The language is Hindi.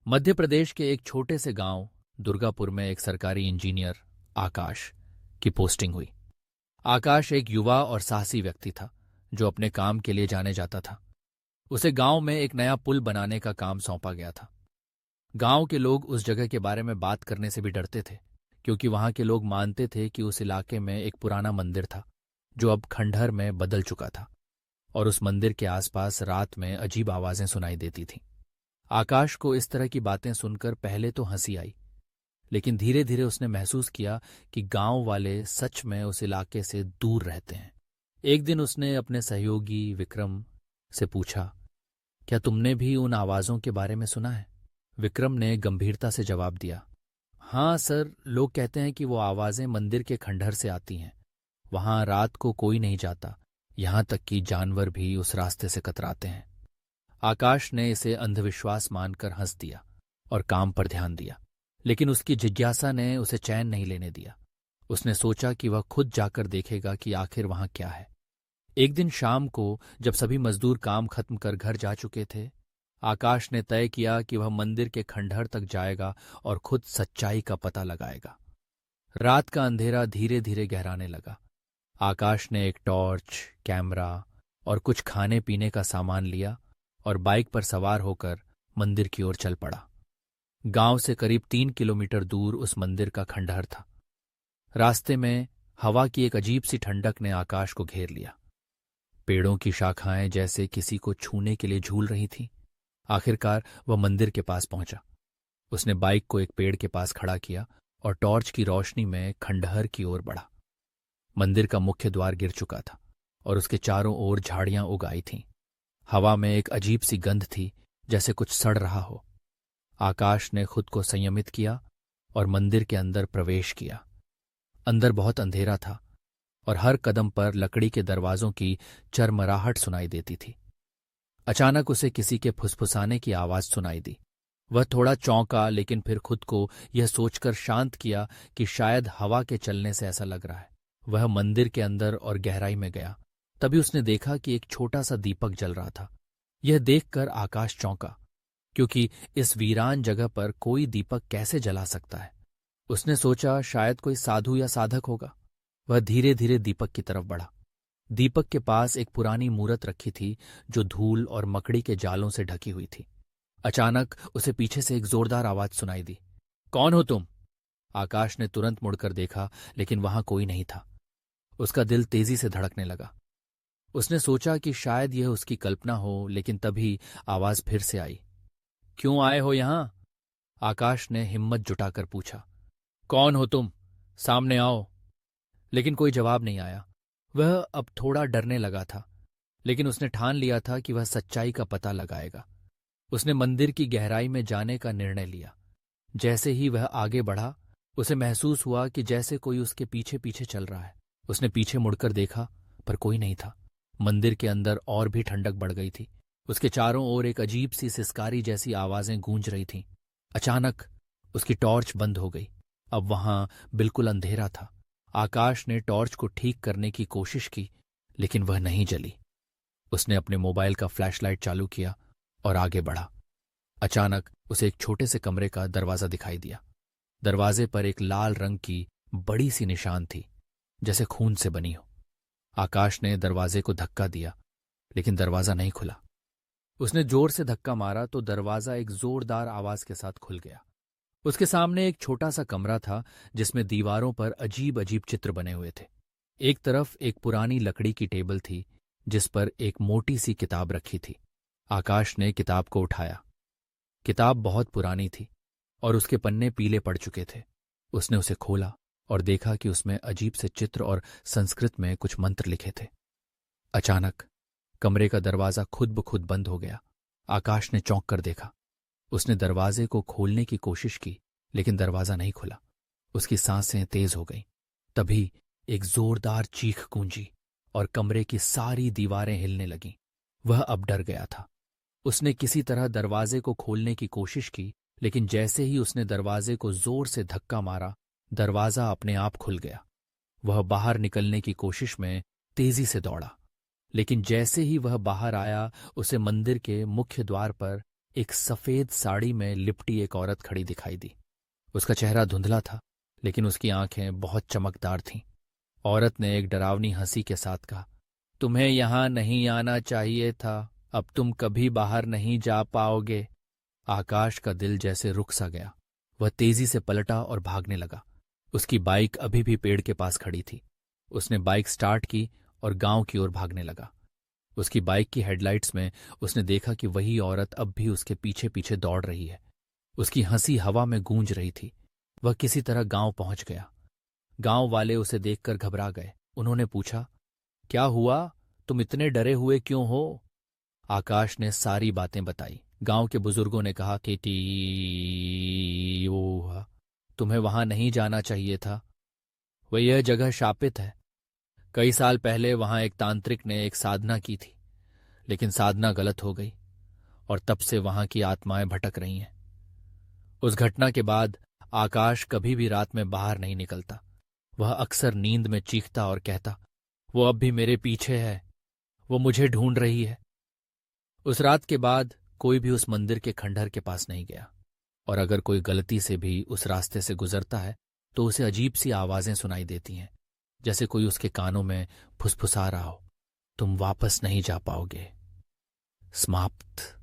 मध्य प्रदेश के एक छोटे से गांव दुर्गापुर में एक सरकारी इंजीनियर आकाश की पोस्टिंग हुई। आकाश एक युवा और साहसी व्यक्ति था जो अपने काम के लिए जाने जाता था। उसे गांव में एक नया पुल बनाने का काम सौंपा गया था। गांव के लोग उस जगह के बारे में बात करने से भी डरते थे, क्योंकि वहां के लोग मानते थे कि उस इलाके में एक पुराना मंदिर था जो अब खंडहर में बदल चुका था, और उस मंदिर के आसपास रात में अजीब आवाजें सुनाई देती थीं। आकाश को इस तरह की बातें सुनकर पहले तो हंसी आई, लेकिन धीरे धीरे उसने महसूस किया कि गांव वाले सच में उस इलाके से दूर रहते हैं। एक दिन उसने अपने सहयोगी विक्रम से पूछा, क्या तुमने भी उन आवाजों के बारे में सुना है? विक्रम ने गंभीरता से जवाब दिया, हाँ सर, लोग कहते हैं कि वो आवाजें मंदिर के खंडहर से आती हैं। वहां रात को कोई नहीं जाता, यहां तक कि जानवर भी उस रास्ते से कतराते हैं। आकाश ने इसे अंधविश्वास मानकर हंस दिया और काम पर ध्यान दिया, लेकिन उसकी जिज्ञासा ने उसे चैन नहीं लेने दिया। उसने सोचा कि वह खुद जाकर देखेगा कि आखिर वहां क्या है। एक दिन शाम को जब सभी मजदूर काम खत्म कर घर जा चुके थे, आकाश ने तय किया कि वह मंदिर के खंडहर तक जाएगा और खुद सच्चाई का पता लगाएगा। रात का अंधेरा धीरे धीरे गहराने लगा। आकाश ने एक टॉर्च, कैमरा और कुछ खाने पीने का सामान लिया और बाइक पर सवार होकर मंदिर की ओर चल पड़ा। गांव से करीब 3 किलोमीटर दूर उस मंदिर का खंडहर था। रास्ते में हवा की एक अजीब सी ठंडक ने आकाश को घेर लिया। पेड़ों की शाखाएं जैसे किसी को छूने के लिए झूल रही थीं। आखिरकार वह मंदिर के पास पहुंचा। उसने बाइक को एक पेड़ के पास खड़ा किया और टॉर्च की रोशनी में खंडहर की ओर बढ़ा। मंदिर का मुख्य द्वार गिर चुका था और उसके चारों ओर झाड़ियां उग आई थीं। हवा में एक अजीब सी गंध थी, जैसे कुछ सड़ रहा हो। आकाश ने खुद को संयमित किया और मंदिर के अंदर प्रवेश किया। अंदर बहुत अंधेरा था और हर कदम पर लकड़ी के दरवाजों की चरमराहट सुनाई देती थी। अचानक उसे किसी के फुसफुसाने की आवाज सुनाई दी। वह थोड़ा चौंका, लेकिन फिर खुद को यह सोचकर शांत किया कि शायद हवा के चलने से ऐसा लग रहा है। वह मंदिर के अंदर और गहराई में गया। तभी उसने देखा कि एक छोटा सा दीपक जल रहा था। यह देखकर आकाश चौंका, क्योंकि इस वीरान जगह पर कोई दीपक कैसे जला सकता है। उसने सोचा शायद कोई साधु या साधक होगा। वह धीरे धीरे दीपक की तरफ बढ़ा। दीपक के पास एक पुरानी मूरत रखी थी जो धूल और मकड़ी के जालों से ढकी हुई थी। अचानक उसे पीछे से एक जोरदार आवाज सुनाई दी, कौन हो तुम? आकाश ने तुरंत मुड़कर देखा, लेकिन वहां कोई नहीं था। उसका दिल तेजी से धड़कने लगा। उसने सोचा कि शायद यह उसकी कल्पना हो, लेकिन तभी आवाज फिर से आई, क्यों आए हो यहां? आकाश ने हिम्मत जुटाकर पूछा, कौन हो तुम? सामने आओ। लेकिन कोई जवाब नहीं आया। वह अब थोड़ा डरने लगा था, लेकिन उसने ठान लिया था कि वह सच्चाई का पता लगाएगा। उसने मंदिर की गहराई में जाने का निर्णय लिया। जैसे ही वह आगे बढ़ा, उसे महसूस हुआ कि जैसे कोई उसके पीछे पीछे चल रहा है। उसने पीछे मुड़कर देखा, पर कोई नहीं था। मंदिर के अंदर और भी ठंडक बढ़ गई थी। उसके चारों ओर एक अजीब सी सिसकारी जैसी आवाजें गूंज रही थीं। अचानक उसकी टॉर्च बंद हो गई। अब वहां बिल्कुल अंधेरा था। आकाश ने टॉर्च को ठीक करने की कोशिश की, लेकिन वह नहीं जली। उसने अपने मोबाइल का फ्लैशलाइट चालू किया और आगे बढ़ा। अचानक उसे एक छोटे से कमरे का दरवाजा दिखाई दिया। दरवाजे पर एक लाल रंग की बड़ी सी निशान थी, जैसे खून से बनी हो। आकाश ने दरवाजे को धक्का दिया, लेकिन दरवाजा नहीं खुला। उसने जोर से धक्का मारा तो दरवाजा एक जोरदार आवाज के साथ खुल गया। उसके सामने एक छोटा सा कमरा था, जिसमें दीवारों पर अजीब अजीब चित्र बने हुए थे। एक तरफ एक पुरानी लकड़ी की टेबल थी, जिस पर एक मोटी सी किताब रखी थी। आकाश ने किताब को उठाया। किताब बहुत पुरानी थी और उसके पन्ने पीले पड़ चुके थे। उसने उसे खोला और देखा कि उसमें अजीब से चित्र और संस्कृत में कुछ मंत्र लिखे थे। अचानक कमरे का दरवाजा खुद ब खुद बंद हो गया। आकाश ने चौंक कर देखा। उसने दरवाजे को खोलने की कोशिश की, लेकिन दरवाजा नहीं खुला। उसकी सांसें तेज हो गईं। तभी एक जोरदार चीख गूंजी और कमरे की सारी दीवारें हिलने लगीं। वह अब डर गया था। उसने किसी तरह दरवाजे को खोलने की कोशिश की, लेकिन जैसे ही उसने दरवाजे को जोर से धक्का मारा, दरवाजा अपने आप खुल गया। वह बाहर निकलने की कोशिश में तेजी से दौड़ा, लेकिन जैसे ही वह बाहर आया, उसे मंदिर के मुख्य द्वार पर एक सफेद साड़ी में लिपटी एक औरत खड़ी दिखाई दी। उसका चेहरा धुंधला था, लेकिन उसकी आंखें बहुत चमकदार थीं। औरत ने एक डरावनी हंसी के साथ कहा, तुम्हें यहां नहीं आना चाहिए था, अब तुम कभी बाहर नहीं जा पाओगे। आकाश का दिल जैसे रुक सा गया। वह तेजी से पलटा और भागने लगा। उसकी बाइक अभी भी पेड़ के पास खड़ी थी। उसने बाइक स्टार्ट की और गांव की ओर भागने लगा। उसकी बाइक की हेडलाइट्स में उसने देखा कि वही औरत अब भी उसके पीछे पीछे दौड़ रही है। उसकी हंसी हवा में गूंज रही थी। वह किसी तरह गांव पहुंच गया। गांव वाले उसे देखकर घबरा गए। उन्होंने पूछा, क्या हुआ, तुम इतने डरे हुए क्यों हो? आकाश ने सारी बातें बताई। गांव के बुजुर्गों ने कहा कि वो तुम्हें वहां नहीं जाना चाहिए था। वह यह जगह शापित है। कई साल पहले वहां एक तांत्रिक ने एक साधना की थी, लेकिन साधना गलत हो गई और तब से वहां की आत्माएं भटक रही हैं। उस घटना के बाद आकाश कभी भी रात में बाहर नहीं निकलता। वह अक्सर नींद में चीखता और कहता, वो अब भी मेरे पीछे है, वो मुझे ढूंढ रही है। उस रात के बाद कोई भी उस मंदिर के खंडहर के पास नहीं गया, और अगर कोई गलती से भी उस रास्ते से गुजरता है तो उसे अजीब सी आवाजें सुनाई देती हैं, जैसे कोई उसके कानों में फुसफुसा रहा हो, तुम वापस नहीं जा पाओगे। समाप्त।